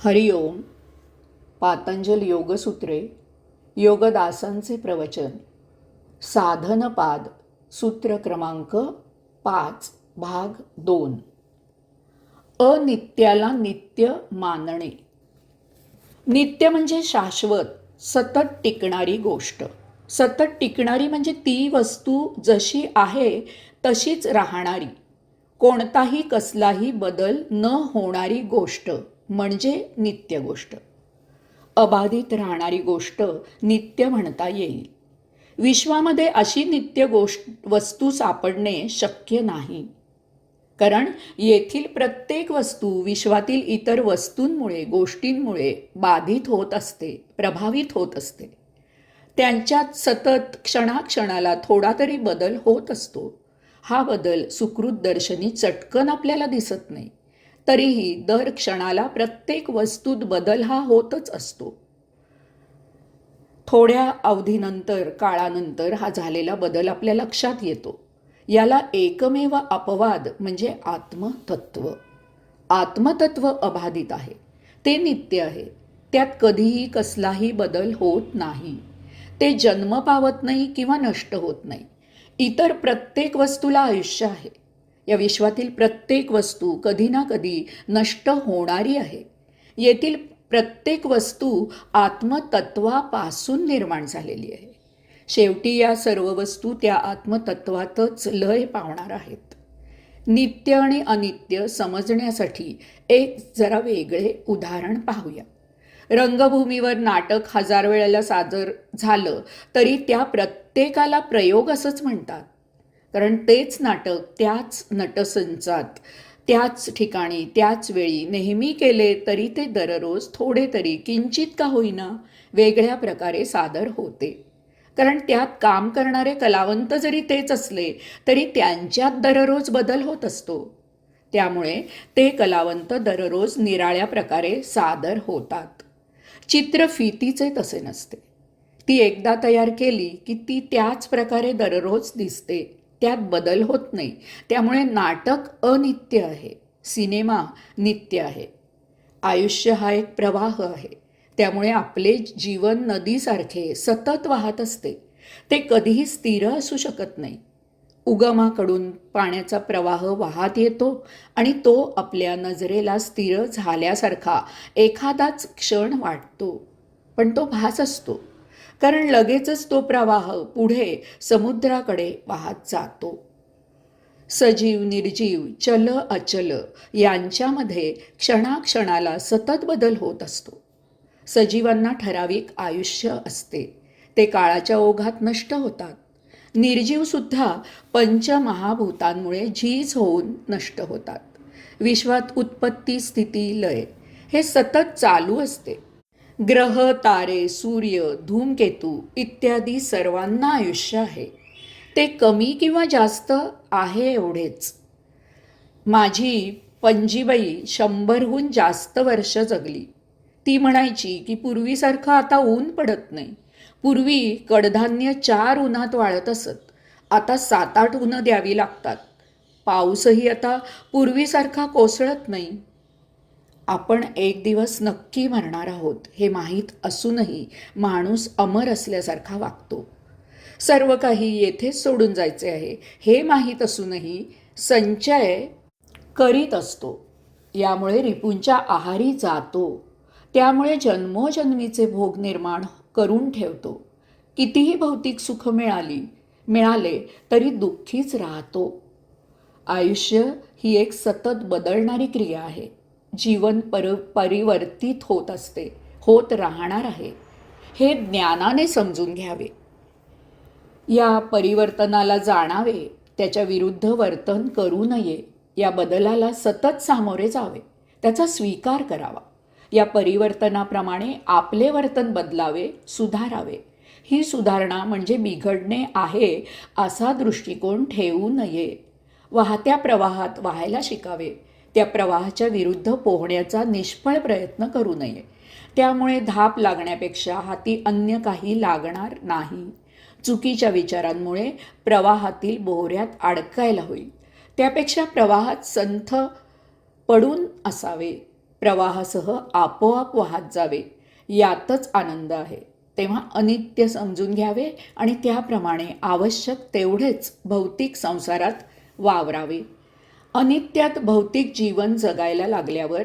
हरिओम. पातंजल योगसूत्रे, योगदासांचे प्रवचन, साधनपाद, सूत्र क्रमांक 5, भाग 2. अनित्याला नित्य मानणे. नित्य म्हणजे शाश्वत, सतत टिकणारी गोष्ट. सतत टिकणारी म्हणजे ती वस्तू जशी आहे तशीच राहणारी, कोणताही कसलाही बदल न होणारी गोष्ट म्हणजे नित्य गोष्ट. अबाधित राहणारी गोष्ट नित्य म्हणता येईल. विश्वामध्ये अशी नित्य वस्तू सापडणे शक्य नाही, कारण येथील प्रत्येक वस्तू विश्वातील इतर वस्तूंमुळे, गोष्टींमुळे बाधित होत असते, प्रभावित होत असते. त्यांच्यात सतत क्षणाक्षणाला थोडा तरी बदल होत असतो. हा बदल सुकृत दर्शनी चटकन आपल्याला दिसत नाही, तरीही दर क्षणाला प्रत्येक वस्तूत बदल हा होतच असतो. थोड्या अवधीनंतर, काळानंतर हा झालेला बदल आपल्या लक्षात येतो. याला एकमेव अपवाद म्हणजे आत्मतत्व. आत्मतत्व अबाधित आहे, ते नित्य आहे. त्यात कधीही कसलाही बदल होत नाही. ते जन्म पावत नाही किंवा नष्ट होत नाही. इतर प्रत्येक वस्तूला आयुष्य आहे. या विश्वातील प्रत्येक वस्तू कधी ना कधी नष्ट होणारी आहे. येथील प्रत्येक वस्तू आत्मतत्वापासून निर्माण झालेली आहे. शेवटी या सर्व वस्तू त्या आत्मतत्वातच लय पावणार आहेत. नित्य आणि अनित्य समजण्यासाठी एक जरा वेगळे उदाहरण पाहूया. रंगभूमीवर नाटक 1000 वेळेला सादर झालं तरी त्या प्रत्येकाला प्रयोग असंच म्हणतात, कारण तेच नाटक त्याच नटसंचात, त्याच ठिकाणी, त्याच वेळी नेहमी केले तरी ते दररोज थोडे तरी किंचित का होईना वेगळ्या प्रकारे सादर होते. कारण त्यात काम करणारे कलावंत जरी तेच असले तरी त्यांच्यात दररोज बदल होत असतो. त्यामुळे ते कलावंत दररोज निराळ्या प्रकारे सादर होतात. चित्रफितीचे तसे नसते. ती एकदा तयार केली की ती त्याच प्रकारे दररोज दिसते, त्यात बदल होत नाही. त्यामुळे नाटक अनित्य आहे, सिनेमा नित्य आहे. आयुष्य हा एक प्रवाह आहे. त्यामुळे आपले जीवन नदीसारखे सतत वाहत असते. ते कधीही स्थिर असू शकत नाही. उगमाकडून पाण्याचा प्रवाह वाहत येतो आणि तो आपल्या नजरेला स्थिर झाल्यासारखा एखादाच क्षण वाटतो, पण तो भास असतो, कारण लगेचच तो प्रवाह पुढे समुद्राकडे वाहत जातो. सजीव, निर्जीव, चल अचल यांच्यामध्ये क्षणाक्षणाला सतत बदल होत असतो. सजीवांना ठराविक आयुष्य असते, ते काळाच्या ओघात नष्ट होतात. निर्जीवसुद्धा पंचमहाभूतांमुळे झीज होऊन नष्ट होतात. विश्वात उत्पत्ती, स्थिती, लय हे सतत चालू असते. ग्रह, तारे, सूर्य, धूमकेतू इत्यादी सर्वांना आयुष्य आहे. ते कमी किंवा जास्त आहे एवढेच. माझी पणजीबाई 100हून जास्त वर्ष जगली. ती म्हणायची की पूर्वीसारखं आता ऊन पडत नाही. पूर्वी कडधान्य 4 उन्हात वाळत असत, आता 7-8 उन्हं द्यावी लागतात. पाऊसही आता पूर्वीसारखा कोसळत नाही. आपण एक दिवस नक्की मरणार आहोत हे माहीत असूनही माणूस अमर असल्यासारखा वागतो. सर्व काही येथेच सोडून जायचे आहे हे माहीत असूनही संचय करीत असतो. यामुळे रिपूंच्या आहारी जातो. त्यामुळे जन्मोजन्मीचे भोग निर्माण करून ठेवतो. कितीही भौतिक सुख मिळाले तरी दुःखीच राहतो. आयुष्य ही एक सतत बदलणारी क्रिया आहे. जीवन परिवर्तित होत असते, होत राहणार आहे. हे ज्ञानाने समजून घ्यावे. या परिवर्तनाला जाणावे, त्याच्या विरुद्ध वर्तन करू नये. या बदलाला सतत सामोरे जावे, त्याचा स्वीकार करावा. या परिवर्तनाप्रमाणे आपले वर्तन बदलावे, सुधारावे. ही सुधारणा म्हणजे बिघडणे आहे असा दृष्टिकोन ठेवू नये. वाहत्या प्रवाहात वाहायला शिकावे. त्या प्रवाहाच्या विरुद्ध पोहण्याचा निष्फळ प्रयत्न करू नये. त्यामुळे धाप लागण्यापेक्षा हाती अन्य काही लागणार नाही. चुकीच्या विचारांमुळे प्रवाहातील बोहऱ्यात अडकायला होईल. त्यापेक्षा प्रवाहात संथ पडून असावे. प्रवाहासह आपोआप वाहत जावे, यातच आनंद आहे. तेव्हा अनित्य समजून घ्यावे आणि त्याप्रमाणे आवश्यक तेवढेच भौतिक संसारात वावरावे. अनित्यात भौतिक जीवन जगायला लागल्यावर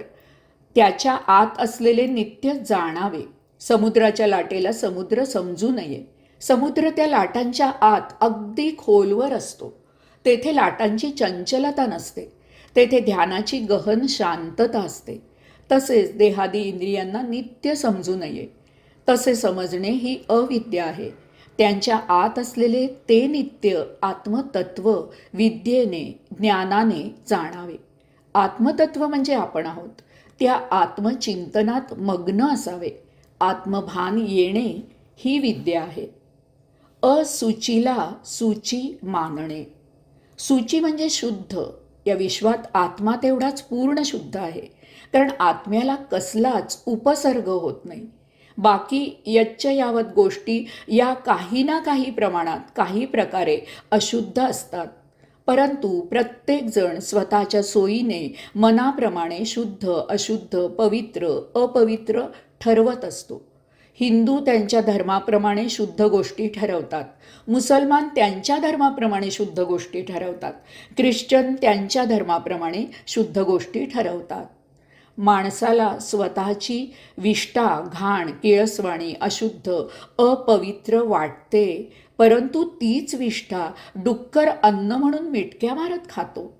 त्याच्या आत असलेले नित्य जाणावे. समुद्राच्या लाटेला समुद्र समजू नये. समुद्र त्या लाटांच्या आत अगदी खोलवर असतो. तेथे लाटांची चंचलता नसते. तेथे ध्यानाची गहन शांतता असते. तसेच देहादी इंद्रियांना नित्य समजू नये. तसे समजणे ही अविद्या आहे. त्यांच्या आत असलेले ते नित्य आत्मतत्व विद्येने, ज्ञानाने जाणावे. आत्मतत्व म्हणजे आपण आहोत. त्या आत्मचिंतनात मग्न असावे. आत्मभान येणे ही विद्या आहे. असुचीला सूची मानणे. सूची म्हणजे शुद्ध. या विश्वात आत्मा तेवढाच पूर्ण शुद्ध आहे, कारण आत्म्याला कसलाच उपसर्ग होत नाही. बाकी यच्च यावत गोष्टी या काही ना काही प्रमाणात, काही प्रकारे अशुद्ध असतात. परंतु प्रत्येकजण स्वतःच्या सोयीने मनाप्रमाणे शुद्ध, अशुद्ध, पवित्र, अपवित्र ठरवत असतो. हिंदू त्यांच्या धर्माप्रमाणे शुद्ध गोष्टी ठरवतात. मुसलमान त्यांच्या धर्माप्रमाणे शुद्ध गोष्टी ठरवतात. ख्रिश्चन त्यांच्या धर्माप्रमाणे शुद्ध गोष्टी ठरवतात. माणसाला स्वतःची विष्ठा, घाण, किळसवाणी, अशुद्ध, अपवित्र वाटते, परंतु तीच विष्ठा डुक्कर अन्न म्हणून मिटक्या मारत खातो.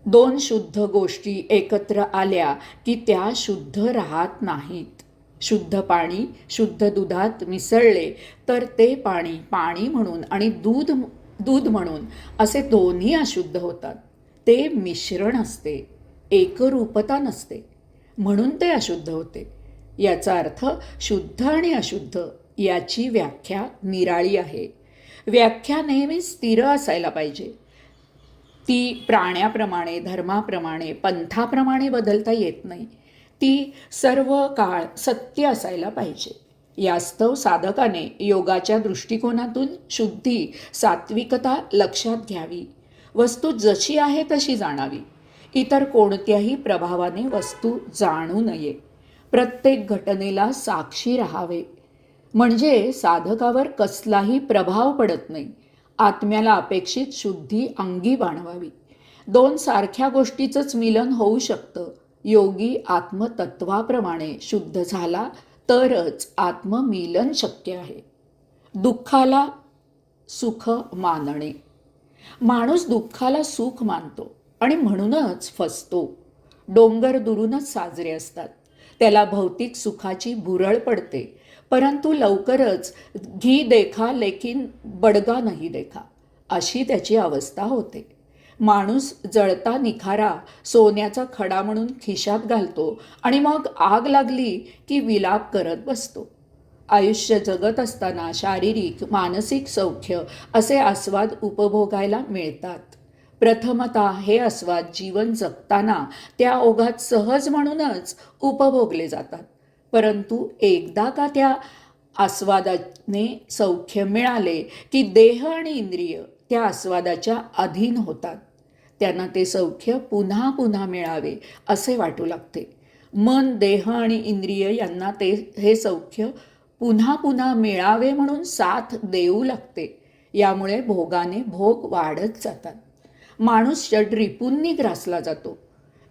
दोन शुद्ध गोष्टी एकत्र आल्या की त्या शुद्ध राहत नाहीत. शुद्ध पाणी शुद्ध दुधात मिसळले तर ते पाणी पाणी म्हणून आणि दूध म्हणून असे दोन्ही अशुद्ध होतात. ते मिश्रण असते, एकरूपता नसते, म्हणून ते अशुद्ध होते. याचा अर्थ शुद्ध आणि अशुद्ध याची व्याख्या निराळी आहे. व्याख्या नेहमी स्थिर असायला पाहिजे. ती प्राण्याप्रमाणे, धर्माप्रमाणे, पंथाप्रमाणे बदलता येत नाही. ती सर्व काळ सत्य असायला पाहिजे. यास्तव साधकाने योगाच्या दृष्टिकोनातून शुद्धी, सात्विकता लक्षात घ्यावी. वस्तू जशी आहे तशी जाणावी. इतर कोणत्याही प्रभावाने वस्तू जाणू नये. प्रत्येक घटनेला साक्षी राहावे, म्हणजे साधकावर कसलाही प्रभाव पडत नाही. आत्म्याला अपेक्षित शुद्धी अंगी बाणवावी. दोन सारख्या गोष्टीचंच मिलन होऊ शकतं. योगी आत्मतत्वाप्रमाणे शुद्ध झाला तरच आत्ममिलन शक्य आहे. दुःखाला सुख मानणे. माणूस दुःखाला सुख मानतो आणि म्हणूनच फसतो. डोंगर दुरूनच साजरे असतात. त्याला भौतिक सुखाची भुरळ पडते, परंतु लवकरच घी देखा लेकिन बडगा नाही देखा अशी त्याची अवस्था होते. माणूस जळता निखारा सोन्याचा खडा म्हणून खिशात घालतो आणि मग आग लागली की विलाप करत बसतो. आयुष्य जगत असताना शारीरिक, मानसिक सौख्य असे आस्वाद उपभोगायला मिळतात. प्रथमतः हे आस्वाद जीवन जगताना त्या ओघात सहज म्हणूनच उपभोगले जातात. परंतु एकदा का त्या आस्वादाने सौख्य मिळाले की देह आणि इंद्रिय त्या आस्वादाच्या अधीन होतात. त्यांना ते सौख्य पुन्हा पुन्हा मिळावे असे वाटू लागते. मन, देह आणि इंद्रिय यांना हे सौख्य पुन्हा पुन्हा मिळावे म्हणून साथ देऊ लागते. यामुळे भोगाने भोग वाढत जातात. माणूस षड्रिपूंनी ग्रासला जातो.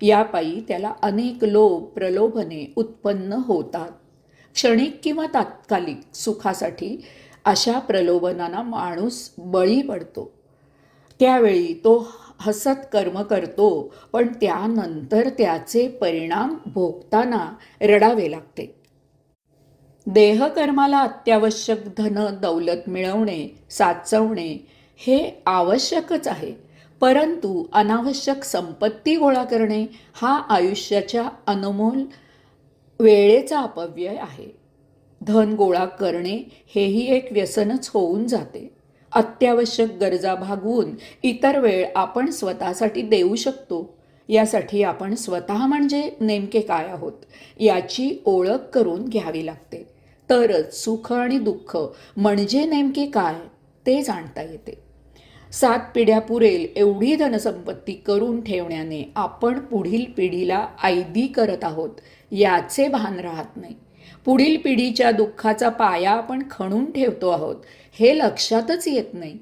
यापायी त्याला अनेक लोभ, प्रलोभने उत्पन्न होतात. क्षणिक किंवा तात्कालिक सुखासाठी अशा प्रलोभनांना माणूस बळी पडतो. त्यावेळी तो हसत कर्म करतो, पण त्यानंतर त्याचे परिणाम भोगताना रडावे लागते. देहकर्माला अत्यावश्यक धन दौलत मिळवणे, साचवणे हे आवश्यकच आहे. परंतु अनावश्यक संपत्ती गोळा करणे हा आयुष्याच्या अनमोल वेळेचा अपव्यय आहे. धन गोळा करणे हेही एक व्यसनच होऊन जाते. अत्यावश्यक गरजा भागवून इतर वेळ आपण स्वतःसाठी देऊ शकतो. यासाठी आपण स्वतः म्हणजे नेमके काय आहोत याची ओळख करून घ्यावी लागते. तरच सुख आणि दुःख म्हणजे नेमके काय ते जाणता येते. 7 पिढ्या पुरेल एवढी धनसंपत्ती करून ठेवण्याने आपण पुढील पिढीला ऐदी करत आहोत याचे भान राहत नाही. पुढील पिढीच्या दुःखाचा पाया आपण खणून ठेवतो आहोत हे लक्षातच येत नाही.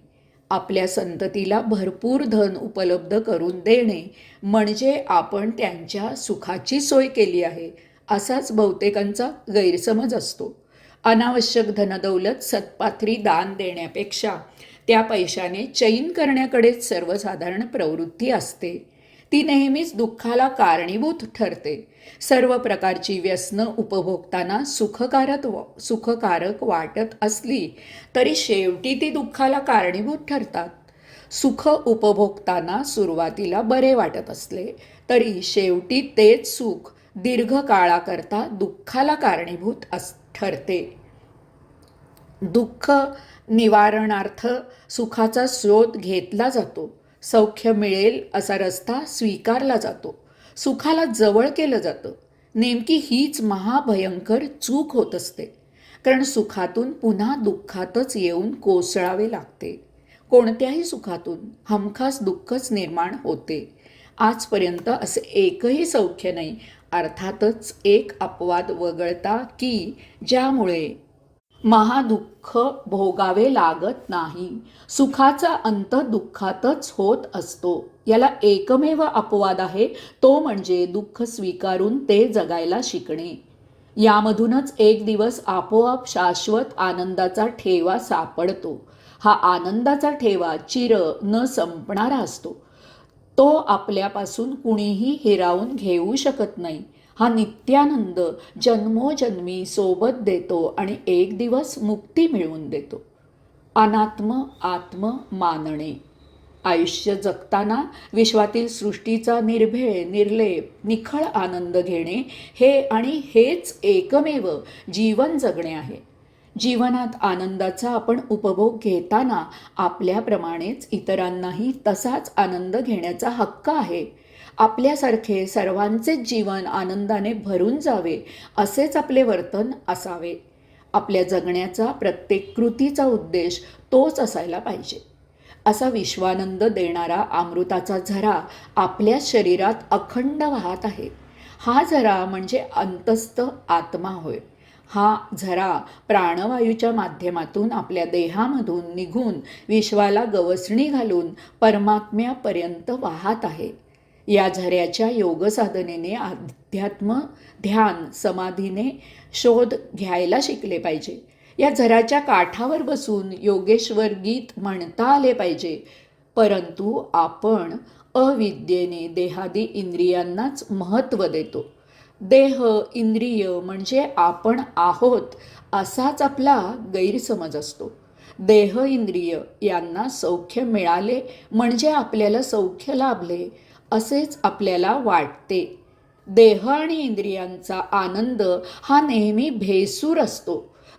आपल्या संततीला भरपूर धन उपलब्ध करून देणे म्हणजे आपण त्यांच्या सुखाची सोय केली आहे असाच बहुतेकांचा गैरसमज असतो. अनावश्यक धनदौलत सत्पात्री दान देण्यापेक्षा त्या पैशाने चैन करण्याकडेच सर्वसाधारण प्रवृत्ती असते. ती नेहमीच दुःखाला कारणीभूत ठरते. सर्व प्रकारची व्यसनं उपभोगताना सुखकारक वाटत असली तरी शेवटी ती दुःखाला कारणीभूत ठरतात. सुख उपभोगताना सुरुवातीला बरे वाटत असले तरी शेवटी तेच सुख दीर्घकाळाकरता दुःखाला कारणीभूत ठरते. दुःख निवारणार्थ सुखाचा शोध घेतला जातो. सौख्य मिळेल असा रस्ता स्वीकारला जातो. सुखाला जवळ केलं जातं. नेमकी हीच महाभयंकर चूक होत असते. कारण सुखातून पुन्हा दुःखातच येऊन कोसळावे लागते. कोणत्याही सुखातून हमखास दुःखच निर्माण होते. आजपर्यंत असे एकही सौख्य नाही, अर्थातच एक अपवाद वगळता की ज्यामुळे महादुःख भोगावे लागत नाही. सुखाचा अंत दुःखातच होत असतो. याला एकमेव अपवाद आहे, तो म्हणजे दुःख स्वीकारून ते जगायला शिकणे. यामधूनच एक दिवस आपोआप शाश्वत आनंदाचा ठेवा सापडतो. हा आनंदाचा ठेवा चिर न संपणारा असतो. तो आपल्यापासून कुणीही हिरावून घेऊ शकत नाही. हा नित्यानंद जन्मोजन्मी सोबत देतो आणि एक दिवस मुक्ती मिळवून देतो. अनात्म आत्म मानणे. आयुष्य जगताना विश्वातील सृष्टीचा निर्भेळ निर्लेप निखळ आनंद घेणे हे आणि हेच एकमेव जीवन जगणे आहे. जीवनात आनंदाचा आपण उपभोग घेताना आपल्याप्रमाणेच इतरांनाही तसाच आनंद घेण्याचा हक्क आहे. आपल्यासारखे सर्वांचेच जीवन आनंदाने भरून जावे असेच आपले वर्तन असावे. आपल्या जगण्याचा प्रत्येक कृतीचा उद्देश तोच असायला पाहिजे. असा विश्वानंद देणारा अमृताचा झरा आपल्या शरीरात अखंड वाहत आहे. हा झरा म्हणजे अंतस्थ आत्मा होय. हा झरा प्राणवायूच्या माध्यमातून आपल्या देहामधून निघून विश्वाला गवसणी घालून परमात्म्यापर्यंत वाहत आहे. या झऱ्याच्या योगसाधनेने अध्यात्म ध्यान समाधीने शोध घ्यायला शिकले पाहिजे. या झऱ्याच्या काठावर बसून योगेश्वर गीत म्हणता आले पाहिजे. परंतु आपण अविद्येने देहादी इंद्रियांनाच महत्त्व देतो. देह इंद्रिय म्हणजे आपण आहोत असाच आपला गैरसमज असतो. देह इंद्रिय यांना सौख्य मिळाले म्हणजे आपल्याला सौख्य लाभले असेच आपल्याला वाटते. देह आणि इंद्रियांचा आनंद हा नेहमी भेसूर असतो,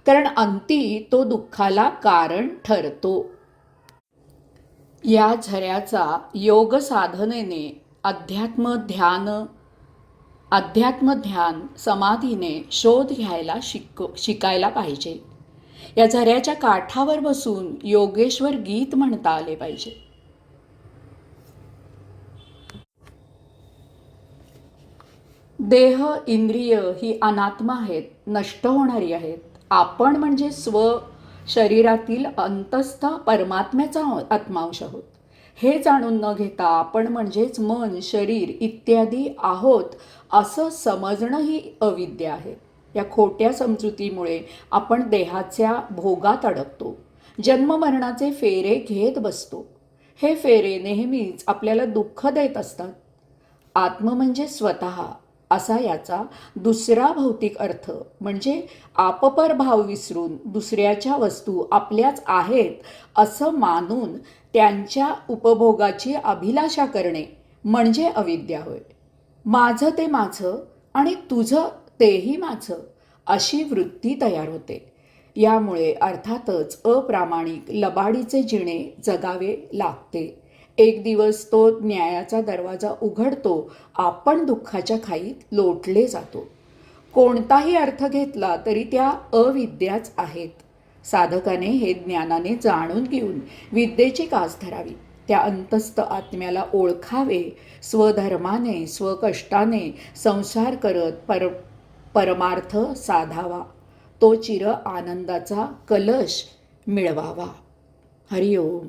कारण अंती तो दुःखाला कारण ठरतो. या झऱ्याचा योग साधनेने अध्यात्म ध्यान समाधीने शोध घ्यायला शिकायला पाहिजे. या झऱ्याच्या काठावर बसून योगेश्वर गीत म्हणता आले पाहिजे. देह इंद्रिय ही अनात्मा आहेत, नष्ट होणारी आहेत. आपण म्हणजे शरीरातील अंतस्थ परमात्म्याचा आत्मांश आहोत. हे जाणून न घेता आपण म्हणजेच मन शरीर इत्यादी आहोत असं समजणं ही अविद्या आहे. या खोट्या समजुतीमुळे आपण देहाच्या भोगात अडकतो. जन्ममरणाचे फेरे घेत बसतो. हे फेरे नेहमीच आपल्याला दुःख देत असतात. आत्म म्हणजे स्वतः असा याचा दुसरा भौतिक अर्थ म्हणजे आपपर भाव विसरून दुसऱ्याच्या वस्तू आपल्याच आहेत असं मानून त्यांच्या उपभोगाची अभिलाषा करणे म्हणजे अविद्या होय. माझं ते माझं आणि तुझं तेही माझं अशी वृत्ती तयार होते. यामुळे अर्थातच अप्रामाणिक लबाडीचे जिणे जगावे लागते. एक दिवस तो न्यायाचा दरवाजा उघडतो. आपण दुःखाच्या खाईत लोटले जातो. कोणताही अर्थ घेतला तरी त्या अविद्याच आहेत. साधकाने हे ज्ञानाने जाणून घेऊन विद्येची कास धरावी. त्या अंतस्थ आत्म्याला ओळखावे. स्वधर्माने स्वकष्टाने संसार करत परमार्थ साधावा. तो चिर आनंदाचा कलश मिळवावा. हरिओम.